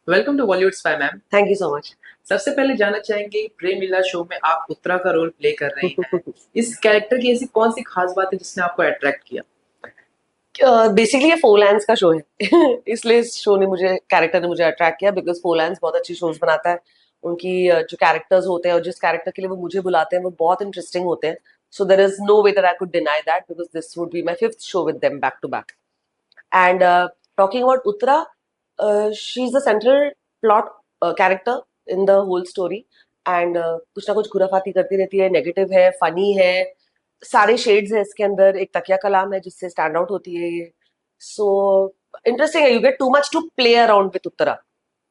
Welcome to Bollywood spy ma'am. Thank you so much. सबसे पहले जानना चाहेंगे प्रेम लीला शो में आप उत्तरा का रोल प्ले कर रही हैं। इस कैरेक्टर की ऐसी कौन सी खास बात है जिसने आपको अट्रैक्ट किया? बेसिकली ये फोरलैंड्स का शो है इसलिए इस शो ने मुझे कैरेक्टर ने मुझे अट्रैक्ट किया बिकॉज फोरलैंड्स बहुत अच्छी शोज बनाता है। उनकी जो कैरेक्टर्स होते हैं और जिस कैरेक्टर के लिए वो मुझे बुलाते हैं वो बहुत इंटरेस्टिंग होते हैं। So there is no way that I could deny that because this would be my fifth show with them back to back. And talking about Uttara, she is the central plot character in the whole story. And कुछ ना कुछ खुराफाती करती रहती है, negative है, funny है, सारे shades है इसके अंदर। एक तकिया कलाम है जिससे स्टैंड आउट होती है ये। सो इंटरेस्टिंग है, you get too much to play around with Uttara.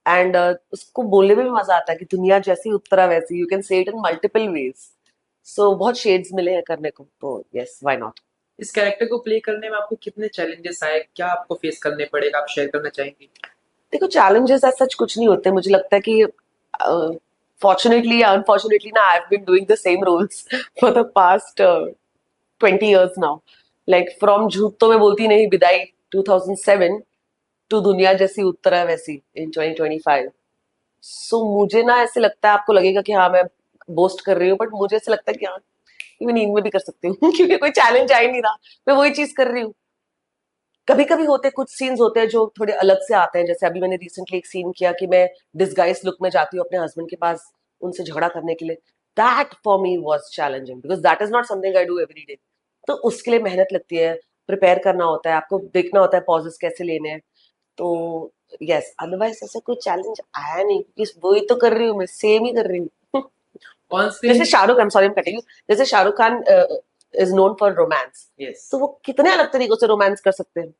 And उसको बोलने में भी मजा आता है कि दुनिया जैसी उत्तरा वैसी, you can say it in multiple ways. So बहुत शेड्स मिले हैं करने को, तो यस, व्हाई नॉट। इस कैरेक्टर को प्ले करने में आपको कितने चैलेंजेस आए, क्या आपको फेस करने पड़े, आप शेयर करना चाहेंगी? देखो, चैलेंजेस ऐसा सच कुछ नहीं होते। मुझे लगता है कि फॉर्चुनेटली या अनफॉर्चुनेटली ना, I have been doing the same roles for the past 20 years now. Like from झूठ तो मैं बोलती नहीं विदाई 2007 टू दुनिया जैसी उत्तरा वैसी इन 2025। सो मुझे ना ऐसे लगता है, आपको लगेगा कि हाँ मैं बोस्ट कर रही हूँ, बट मुझे ऐसे लगता है कि हाँ, ये मैं नींद में भी कर सकती हूँ क्योंकि कोई चैलेंज आ ही नहीं रहा, मैं वही चीज कर रही हूँ। कभी कभी होते कुछ सीन्स होते हैं जो थोड़े अलग से आते हैं, जैसे अभी मैंने रिसेंटली एक सीन किया कि मैं डिस्गाइज लुक में जाती हूँ अपने हस्बैंड के पास उनसे झगड़ा करने के लिए। That for me was challenging because that is not something I do every day. तो उसके लिए मेहनत लगती है, प्रिपेयर करना होता है, आपको देखना होता है पॉजेस कैसे लेने हैं। तो यस, अदरवाइज ऐसा कोई चैलेंज आया नहीं क्योंकि वही तो कर रही हूँ, मैं सेम ही कर रही हूँ ऑन जैसे screen. Shahrukh, I am sorry, I am cutting you. जैसे Shahrukh Khan is known for romance, yes. तो वो कितने अलग तरीकों से रोमांस कर सकते हैं,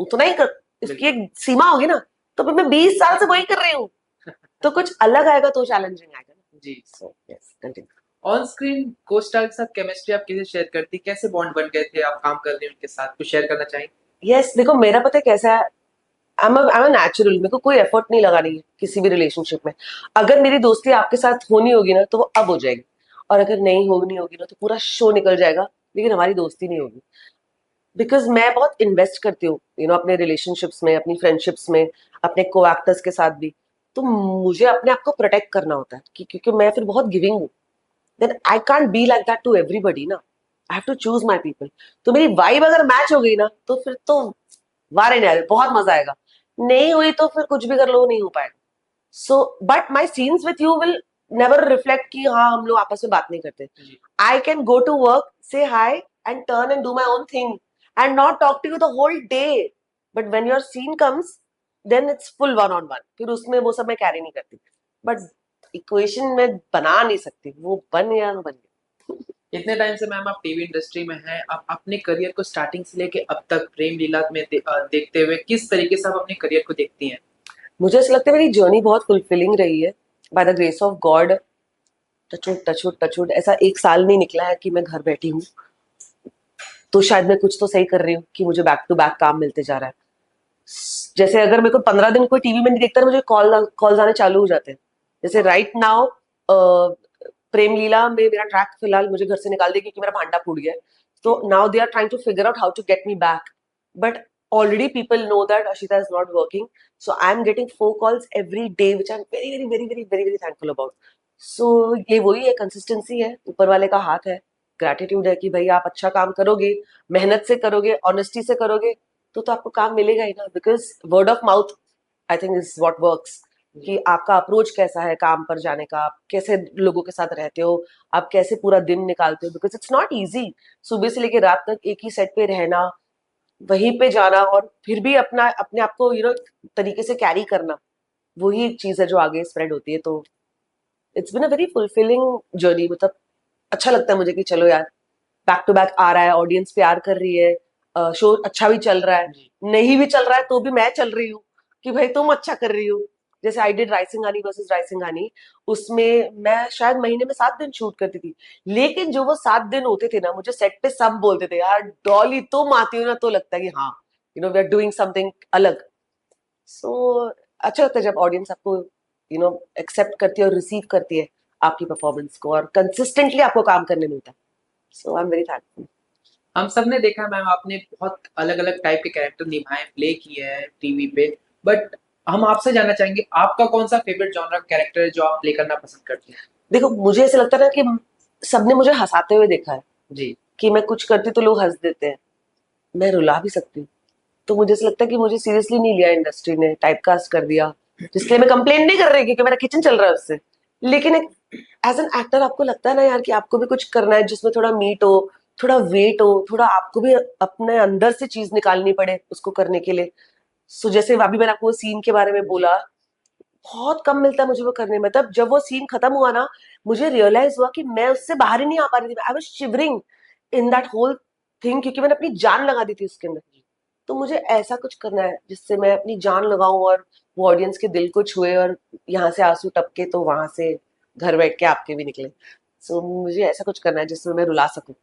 उतना ही कर, इसकी बिल्कुल। एक सीमा होगी ना। तो फिर मैं 20 साल से वही कर रही हूँ, तो कुछ अलग आएगा तो चैलेंजिंग आएगा ना। जी। So yes, continue. On screen को स्टार के साथ केमिस्ट्री आप कैसे शेयर करती, कैसे बॉन्ड बन गए थे, आप काम कर रहे हैं उनके साथ, कुछ शेयर करना चाहेंगे? यस, देखो मेरा पता है कैसा है। आई एम नेचुरल, मेरे को कोई एफर्ट नहीं लगानी है किसी भी रिलेशनशिप में। अगर मेरी दोस्ती आपके साथ होनी होगी ना तो वो अब हो जाएगी, और अगर नहीं होनी होगी ना तो पूरा शो निकल जाएगा, लेकिन हमारी दोस्ती नहीं होगी। बिकॉज मैं बहुत इन्वेस्ट करती हूँ अपने रिलेशनशिप्स में, अपनी फ्रेंडशिप्स में, अपने को एक्टर्स के साथ भी। तो मुझे अपने आप को प्रोटेक्ट करना होता है क्योंकि मैं फिर बहुत गिविंग हूँ। Then I can't be like that to everybody ना, I have to choose my people. तो मेरी वाइब अगर मैच हो गई ना तो फिर तो वारे न्यारे, बहुत मजा आएगा। नहीं हुई तो फिर कुछ भी कर लो, नहीं हो पाएगा। So but my scenes with you will never reflect कि हाँ हम लोग आपस में बात नहीं करते। जी। I can go to work, say hi, and turn and do my own thing, and not talk to you the whole day. But when your scene comes, then it's full one on one. फिर उसमें वो सब मैं carry नहीं करती। But equation में बना नहीं सकती, वो बन गया तो बन गया। इतने टाइम से मैम आप टीवी इंडस्ट्री में हैं, आप अपने करियर को स्टार्टिंग से लेके अब तक प्रेम लीला में देखते हुए किस तरीके से आप अपने करियर को देखती हैं? मुझे ऐसा लगता है मेरी जर्नी बहुत फुलफिलिंग रही है, by the grace of God. Touchwood touchwood touchwood, ऐसा एक साल नहीं निकला है कि मैं घर बैठी हूँ। तो शायद मैं कुछ तो सही कर रही हूँ कि मुझे बैक टू बैक काम मिलते जा रहा है। जैसे अगर मेरे को 15 दिन कोई टीवी में नहीं देखता, मुझे कॉल्स आने चालू हो जाते हैं। जैसे राइट नाउ प्रेम लीला में मेरा ट्रैक फिलहाल मुझे घर से निकाल दिया क्योंकि मेरा भांडा फूट गया है। जी। तो now they are trying to figure out how to get me back, but already people know that Ashita is not working, so I'm getting 4 calls every day which I'm very very very very very very thankful about. So ये वही है, consistency है, ऊपर वाले का हाथ है, gratitude है कि भाई आप अच्छा काम करोगे, मेहनत से करोगे, ऑनेस्टी से करोगे, तो आपको काम मिलेगा ही ना। Because word of mouth I think is what works, जी। कि आपका अप्रोच कैसा है काम पर जाने का, आप कैसे लोगों के साथ रहते हो, आप कैसे पूरा दिन निकालते हो। बिकॉज इट्स नॉट इजी सुबह से लेकर रात तक एक ही सेट पे रहना, वहीं पे जाना, और फिर भी अपना अपने आप को तरीके से कैरी करना, वही एक चीज है जो आगे स्प्रेड होती है। तो it's been a very fulfilling journey. मतलब अच्छा लगता है मुझे कि चलो यार, बैक टू बैक आ रहा है, ऑडियंस प्यार कर रही है, शो अच्छा भी चल रहा है, जी। नहीं भी चल रहा है तो भी मैं चल रही हूँ कि भाई तुम अच्छा कर रही हो। जैसे I did Raisinghani versus Raisinghani, उसमें मैं शायद महीने में 7 दिन शूट करती थी, लेकिन जो वो 7 दिन होते थे ना, मुझे सेट पे सब बोलते थे यार डॉली तुम आती हो ना तो लगता है कि हाँ वी आर डूइंग समथिंग अलग। सो अच्छा लगता है जब ऑडियंस आपको एक्सेप्ट करती है और रिसीव करती है आपकी परफॉर्मेंस को, और कंसिस्टेंटली आपको काम करने मिलता है। So I am very thankful. हम सब ने देखा मैम, आपने बहुत अलग अलग टाइप के कैरेक्टर निभाए, प्ले किए हैं टीवी पे, बट हम आपसे जानना चाहेंगे आपका कौन सा फेवरेट जॉनर कैरेक्टर है जो आप प्ले करना पसंद करते हैं? देखो मुझे ऐसा लगता है ना कि सबने मुझे हंसाते हुए देखा है, जी। कि मैं कुछ करती तो लोग हंस देते हैं, मैं रुला भी सकती हूँ। तो मुझे ऐसा लगता है कि मुझे सीरियसली नहीं लिया इंडस्ट्री ने, टाइपकास्ट कर दिया, जिसके लिए मैं कंप्लेन नहीं कर रही क्योंकि मेरा किचन चल रहा है उससे। लेकिन एक एज एन एक्टर आपको लगता है ना यार कि आपको भी कुछ करना है जिसमें थोड़ा मीट हो, थोड़ा वेट हो, थोड़ा आपको भी अपने अंदर से चीज निकालनी पड़े उसको करने के लिए। सो जैसे अभी मैंने आपको सीन के बारे में जी। बोला, बहुत कम मिलता है मुझे वो करने में। तब जब वो सीन खत्म हुआ ना, मुझे रियलाइज हुआ कि मैं उससे बाहर ही नहीं आ पा रही थी। I was shivering in that whole thing, क्योंकि मैंने अपनी जान लगा दी थी उसके अंदर। तो मुझे ऐसा कुछ करना है जिससे मैं अपनी जान लगाऊं और वो ऑडियंस के दिल को छुए, और यहाँ से आंसू टपके तो वहां से घर बैठ के आपके भी निकले। सो मुझे ऐसा कुछ करना है जिसमें मैं रुला सकूं।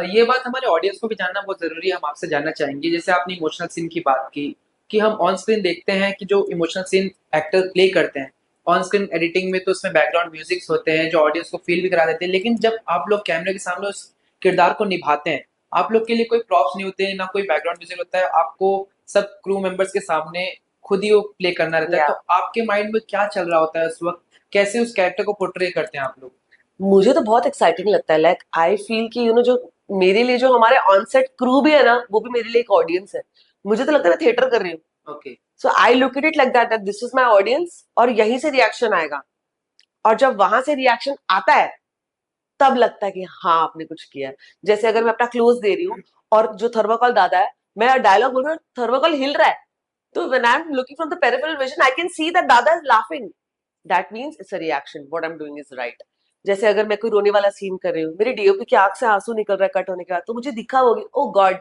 ये बात हमारे ऑडियंस को भी जानना बहुत ज़रूरी है, हम आपसे जानना चाहेंगे। जैसे आपने इमोशनल सीन की बात की, कि हम ऑन स्क्रीन देखते हैं कि जो इमोशनल सीन एक्टर प्ले करते हैं, ऑन स्क्रीन एडिटिंग में तो उसमें बैकग्राउंड म्यूज़िक्स होते हैं, जो ऑडियंस को फ़ील भी करा देते हैं। लेकिन जब आप लोग कैमरे के सामने उस किरदार को निभाते हैं, आप लोग के लिए कोई प्रॉप्स नहीं होते, ना कोई बैकग्राउंड म्यूज़िक होता है, आपको सब क्रू मेंबर्स के सामने खुद ही वो प्ले करना रहता है। या तो आपके माइंड में क्या चल रहा होता है उस वक़्त? कैसे उस कैरेक्टर को पोर्ट्रे करते हैं आप लोग? मुझे तो बहुत एक्साइटिंग लगता है। लाइक आई फील कि जो मेरे लिए जो हमारे ऑन सेट क्रू भी है ना, वो भी मेरे लिए एक ऑडियंस है। मुझे तो लगता है मैं थिएटर कर रही हूँ। Okay. So I look at it like that, this is my audience, और यहीं से रिएक्शन आएगा। और जब वहां से रिएक्शन आता है, तब लगता है कि हाँ आपने कुछ किया है। जैसे अगर मैं अपना क्लोज दे रही हूँ और जो थर्माकोल दादा है, मैं डायलॉग बोल रहा हूँ, थर्माकोल हिल रहा है, तो when I am looking from the peripheral vision I can see that Dada is laughing. That means it's a reaction, what I am doing is right. जैसे अगर मैं कोई रोने वाला सीन कर रही हूँ, मेरे डीओपी की आंख से आंसू निकल रहा है कट होने के बाद, तो मुझे दिखा होगी, oh god,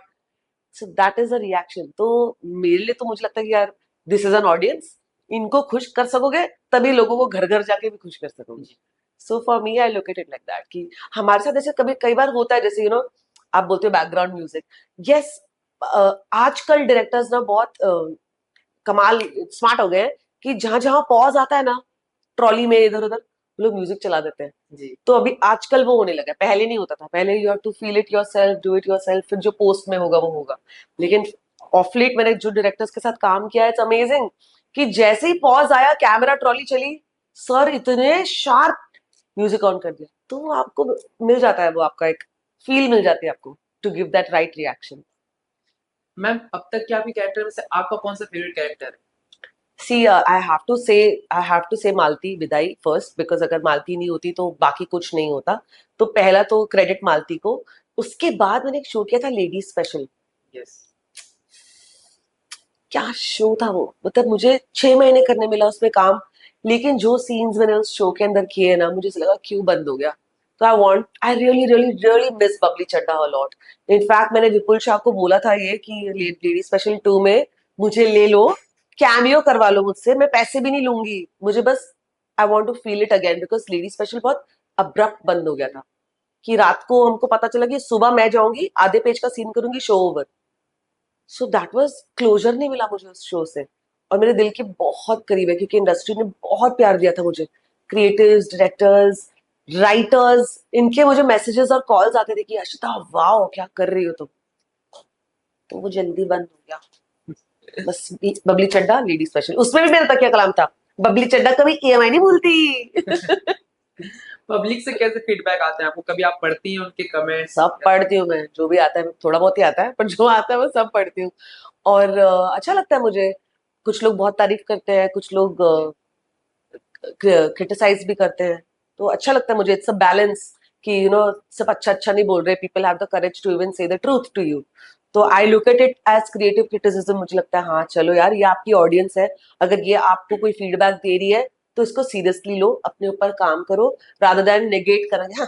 so that is a reaction. तो मेरे लिए तो मुझे लगता है कि यार दिस इज एन ऑडियंस, इनको खुश कर सकोगे तभी लोगों को घर घर जाके भी खुश कर सकोगे। जी। So for me I look at it like that कि हमारे साथ ऐसे कभी कई बार होता है, जैसे आप बोलते हो बैकग्राउंड म्यूजिक। यस, आजकल डायरेक्टर्स ना बहुत कमाल स्मार्ट हो गए हैं कि जहां जहां पॉज आता है ना, ट्रॉली में इधर उधर, वो लोग म्यूजिक चला देते हैं। जी। तो अभी आजकल वो होने लगा है, पहले नहीं होता था। पहले you have to feel it yourself, do it yourself, फिर जो पोस्ट में होगा वो होगा। लेकिन ऑफ लेट मैंने जो डायरेक्टर्स के साथ काम किया है, इट्स अमेजिंग कि जैसे ही पॉज आया, कैमरा ट्रॉली चली, सर इतने शार्प म्यूजिक ऑन कर दिया, तो वो आपको मिल जाता है, वो आपका एक फील मिल जाती है आपको, to give that right reaction. Ma'am, अब तक के आपके कैरेक्टर में से आपका कौन-सा फेवरेट कैरेक्टर है? सी आई हैव टू से मालती विदाई फर्स्ट, बिकॉज अगर मालती नहीं होती तो बाकी कुछ नहीं होता। तो पहला तो क्रेडिट मालती को। उसके बाद मैंने एक शो किया था, लेडी स्पेशल। यस। क्या शो था वो, मतलब मुझे 6 महीने करने मिला उसमें काम, लेकिन जो सीन्स मैंने उस शो के अंदर किए ना, मुझे ऐसा लगा क्यों बंद हो गया। तो I really really really miss Babli Chadha a lot. In fact मैंने विपुल शाह को बोला था ये कि लेडी स्पेशल 2 में मुझे ले लो, कैमियो करवा लो मुझसे, मैं पैसे भी नहीं लूंगी, मुझे बस I want to feel it again, because lady special बहुत अब्रप्ट बंद हो गया था। कि रात को हमको पता चला कि सुबह मैं जाऊंगी, आधे पेज का सीन करूंगी, show over. So that was closure नहीं मिला मुझे उस शो से। और मेरे दिल के बहुत करीब है, क्योंकि इंडस्ट्री ने बहुत प्यार दिया था मुझे। क्रिएटिव्स, डायरेक्टर्स, राइटर्स, इनके मुझे मैसेजेस और कॉल्स आते थे कि अशिता वाओ क्या कर रही हो तुम। तो वो जल्दी बंद हो गया। बस बबली चड्डा लेडी स्पेशल, उसमें भी मेरा तकिया कलाम था, बबली चड्डा कभी ईएमआई नहीं भूलती। पब्लिक से कैसे फीडबैक आते हैं आपको? कभी आप पढ़ती हैं उनके कमेंट्स? सब पढ़ती हूँ मैं, जो भी आता है थोड़ा बहुत ही आता है, पर जो आता है वो सब पढ़ती हूँ। और अच्छा लगता है मुझे। कुछ लोग बहुत तारीफ करते हैं, कुछ लोग क्रिटिसाइज भी करते हैं। तो अच्छा लगता है मुझे, इट्स अ बैलेंस कि सब अच्छा अच्छा नहीं बोल रहे, people have the courage to even say the truth to you. तो I look at it as creative criticism. मुझे लगता है हाँ चलो यार, ये आपकी ऑडियंस है, अगर ये आपको कोई फीडबैक दे रही है तो इसको सीरियसली लो, अपने ऊपर काम करो, रादर देन नेगेट करेंगे हाँ,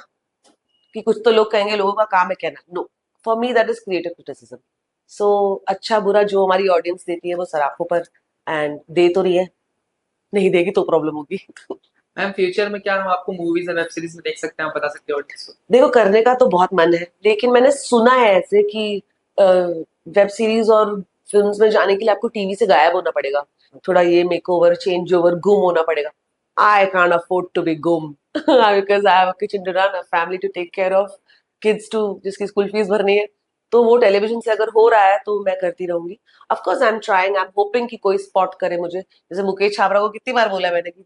कि कुछ तो लोग कहेंगे, लोगों का काम है कहना। No, for me that is creative criticism. So अच्छा बुरा जो हमारी ऑडियंस देती है वो सराखों पर, एंड दे तो रही है, नहीं देगी तो प्रॉब्लम होगी। मैम, फ्यूचर में क्या हम आपको मूवीज और वेब सीरीज में देख सकते हैं? आप बता सकते हैं ऑडियंस को? देखो करने का तो बहुत मन है, लेकिन मैंने सुना है ऐसे कि वेब सीरीज और फिल्म्स में जाने के लिए आपको टीवी से गायब होना पड़ेगा, थोड़ा ये मेकओवर, चेंज ओवर, गुम होना पड़ेगा। I can't afford to be गुम because I have a kitchen to run, a family to take care of, kids to जिसकी स्कूल फीस भरनी है। तो वो टेलीविजन से अगर हो रहा है तो मैं करती रहूंगी. Of course I am trying, I am hoping कि कोई स्पॉट करे मुझे. जैसे मुकेश छाबरा को कितनी बार बोला मैंने कि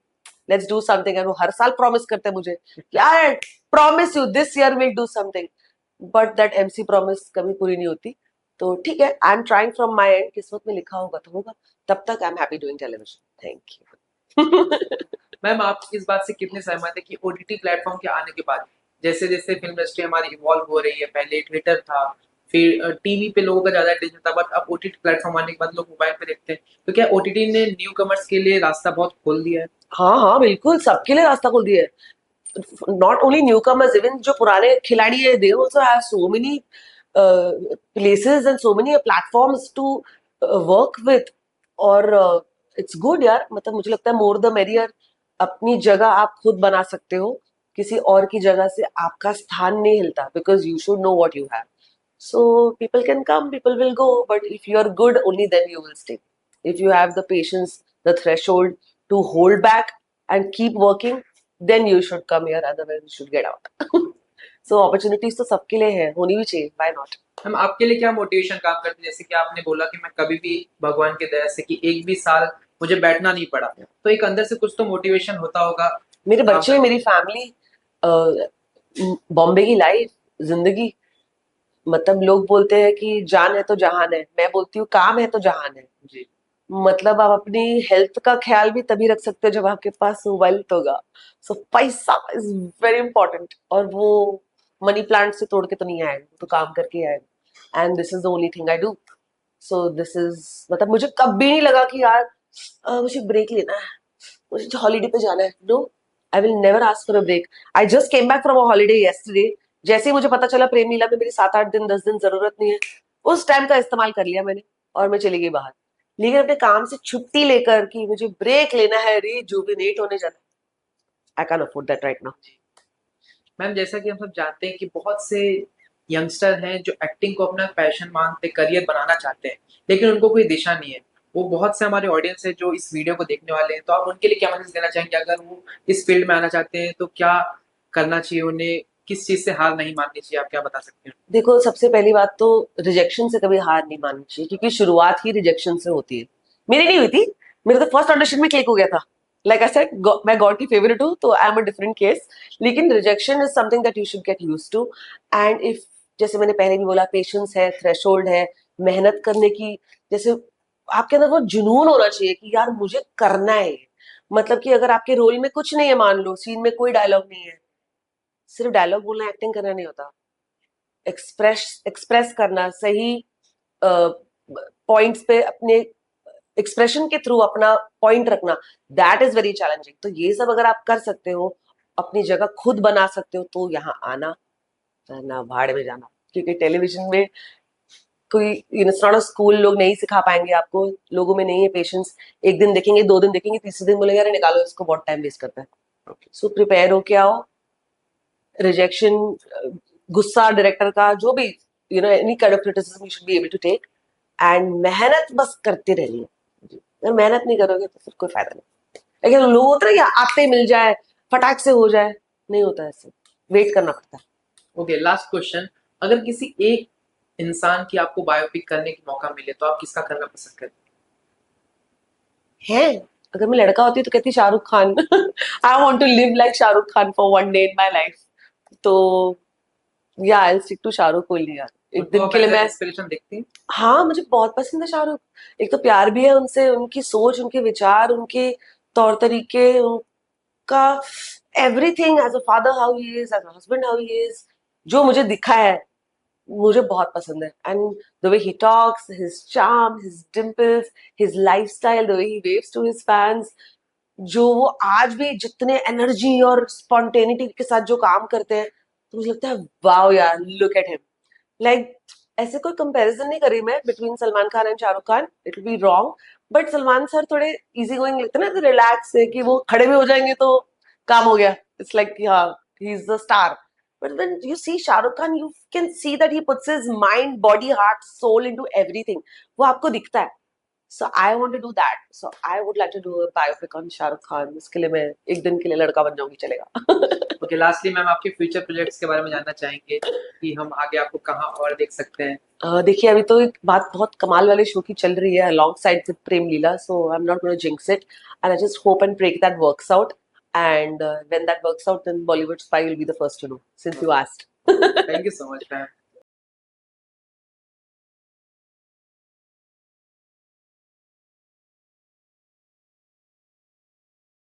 लेट्स डू समथिंग, और वो हर साल प्रॉमिस करते हैं मुझे कि यार promise you this year will do something, but that MC promise कभी पूरी नहीं होती. तो ठीक है, I am trying from my and, किस्मत में लिखा होगा तो होगा. तब तक I am happy doing television. Thank you. Ma'am आप इस बात से कितने सहमत है कि ओटीटी प्लेटफॉर्म के आने के बाद जैसे जैसे फिल्म इंडस्ट्री हमारी इवॉल्व हो रही है, पहले थिएटर था, फिर टीवी पे लोगों का ज्यादा अटेंशन था, बट अब ओटीटी प्लेटफॉर्म आने के बाद लोग मोबाइल पे देखते हैं, तो क्या ओटीटी ने न्यू कमर्स के लिए रास्ता बहुत खोल दिया है? हाँ हाँ बिल्कुल, सबके लिए रास्ता खोल दिया है. Not only newcomers, even जो पुराने खिलाड़ी है, they also have so many places and so many platforms to work with. और it's good यार, मतलब मुझे लगता है more the merrier. अपनी जगह आप खुद बना सकते हो, किसी और की जगह से आपका स्थान नहीं हिलता, because you should know what you have. So people can come, people will go, but if you are good, only then you will stay. If you have the patience, the threshold to hold back and keep working, then you should come here, otherwise you should get out. So opportunities तो सबके लिए है, होनी भी चाहिए, why not? हम आपके लिए क्या मोटिवेशन काम करते हैं, जैसे कि आपने बोला कि मैं कभी भी भगवान की दया से कि एक भी साल मुझे बैठना नहीं पड़ा, तो एक अंदर से कुछ तो मोटिवेशन होता होगा मेरे काम बच्चे, करने मेरी फैमिली, बॉम्बे की लाइफ, जिंदगी. मतलब लोग बोलते हैं कि जान है तो जहान है, मैं बोलती हूँ काम है तो जहान है. की। जी। मतलब आप अपनी हेल्थ का ख्याल भी तभी रख सकते हो जब आपके पास वेल्थ होगा. सो पैसा इज वेरी इंपॉर्टेंट, और वो मनी प्लांट से तोड़ के तो नहीं आएगा, तो काम करके ही आएगा. And this is the only thing I do. So this is, मतलब मुझे कभी नहीं लगा कि यार मुझे ब्रेक लेना है, मुझे हॉलीडे पे जाना है. No, I will never ask for a break. I just came back from a holiday yesterday. जैसे ही मुझे पता चला प्रेम लीला में मेरी 7 8 दिन 10 दिन जरूरत नहीं है, उस टाइम का इस्तेमाल कर लिया मैंने और मैं चली गई बाहर. लेकिन अपने काम से छुट्टी लेकर कि मुझे ब्रेक लेना है, रिजुविनेट होने जाना है, I can afford that right now. Ma'am जैसा कि हम सब जानते हैं कि बहुत से यंगस्टर हैं जो एक्टिंग को अपना पैशन मानते, करियर बनाना चाहते हैं, लेकिन उनको कोई दिशा नहीं है। वो बहुत से हमारे ऑडियंस है जो इस वीडियो को देखने वाले हैं, तो आप उनके लिए क्या मैसेज देना चाहेंगे? अगर वो इस फील्ड में आना चाहते हैं तो क्या करना चाहिए उन्हें? किस चीज़ से हार नहीं माननी चाहिए? आप क्या बता सकते हैं? देखो, सबसे पहली बात तो रिजेक्शन से कभी हार नहीं माननी चाहिए, क्योंकि शुरुआत ही रिजेक्शन से होती है. मेरी नहीं हुई थी, मेरे तो फर्स्ट ऑडिशन में क्लिक हो गया था. लाइक आई सेड, मैं गॉड की फेवरेट हूँ, तो I am a different case. लेकिन rejection is something that you should get used to. And if, जैसे मैंने पहले भी बोला, पेशेंस है, थ्रेशोल्ड है, मेहनत करने की, जैसे आपके अंदर वो जुनून होना चाहिए कि यार मुझे करना है ये. मतलब कि अगर आपके रोल में कुछ नहीं है, मान लो सीन में कोई डायलॉग नहीं है, सिर्फ डायलॉग बोलना एक्टिंग करना नहीं होता. एक्सप्रेस करना, सही पॉइंट्स पे अपने एक्सप्रेशन के थ्रू अपना पॉइंट रखना, दैट इज वेरी चैलेंजिंग. तो ये सब अगर आप कर सकते हो, अपनी जगह खुद बना सकते हो, तो यहाँ आना, ना भाड़ में जाना. क्योंकि टेलीविजन में कोई, इट्स नॉट अ स्कूल, लोग नहीं सिखा पाएंगे आपको. लोगों में नहीं है पेशेंस. एक दिन देखेंगे, 2 दिन देखेंगे, तीसरे दिन बोलेंगे अरे निकालो इसको, बहुत टाइम वेस्ट करता है. सो प्रिपेयर होके आओ. रिजेक्शन, गुस्सा डायरेक्टर का, जो भी, any kind of criticism you should be able to take. And मेहनत बस करते रहनी है. अगर मेहनत नहीं करोगे तो फिर कोई फायदा नहीं. लेकिन लोग होते हैं कि आते ही मिल जाए, फटाक से हो जाए, नहीं होता ऐसे, वेट करना पड़ता है. Okay, last question. अगर किसी एक इंसान की आपको बायोपिक करने की मौका मिले, तो आप किसका करना पसंद करें? है, अगर मैं लड़का होती तो कहती Shahrukh Khan. I want to live like Shahrukh Khan for one day in my life. तो या I stick to Shahrukh only यार, एक उनको दिन आप के लिए एज़ अ मैं. इंस्पिरेशन देखती हैं? हाँ, मुझे बहुत पसंद है शाहरुख. एक तो प्यार भी है उनसे, उनकी सोच, उनके विचार, उनके तौर तरीके, उनका everything, as a father how he is, as a husband how he is, जो मुझे दिखा है, मुझे बहुत पसंद है. And the way he talks, his charm, his dimples, his lifestyle, the way he waves to his fans, जो वो आज भी जितने एनर्जी और स्पॉन्टेनिटी के साथ जो काम करते हैं, तो मुझे लगता है वाओ यार, लुक एट हिम. लाइक, ऐसे कोई कंपैरिजन नहीं करी मैं between Salman Khan and Shahrukh Khan, it will be wrong. But Salman sir थोड़े इजी गोइंग लगते हैं ना, रिलैक्स है कि वो खड़े भी हो जाएंगे तो काम हो गया. इट्स लाइक हाँ, he is the star. But when you see Shahrukh Khan, you can see that he puts his mind, body, heart, soul into everything. वो आपको दिखता है. So I want to do that. So I would like to do a biopic on Shahrukh Khan. इसके लिए मैं एक दिन के लिए लड़का बन जाऊंगी, चलेगा. ओके, लास्टली मैम आपके फ्यूचर प्रोजेक्ट्स के बारे में जानना चाहेंगे कि हम आगे आपको कहाँ और देख सकते हैं? देखिए अभी तो एक बात बहुत कमाल वाले शो की चल रही है alongside with Prem Leela, so I am not gonna jinx it and I just hope and pray that works out and when that works out then Bollywood spy will be the first to know since you asked. Thank you so much ma'am.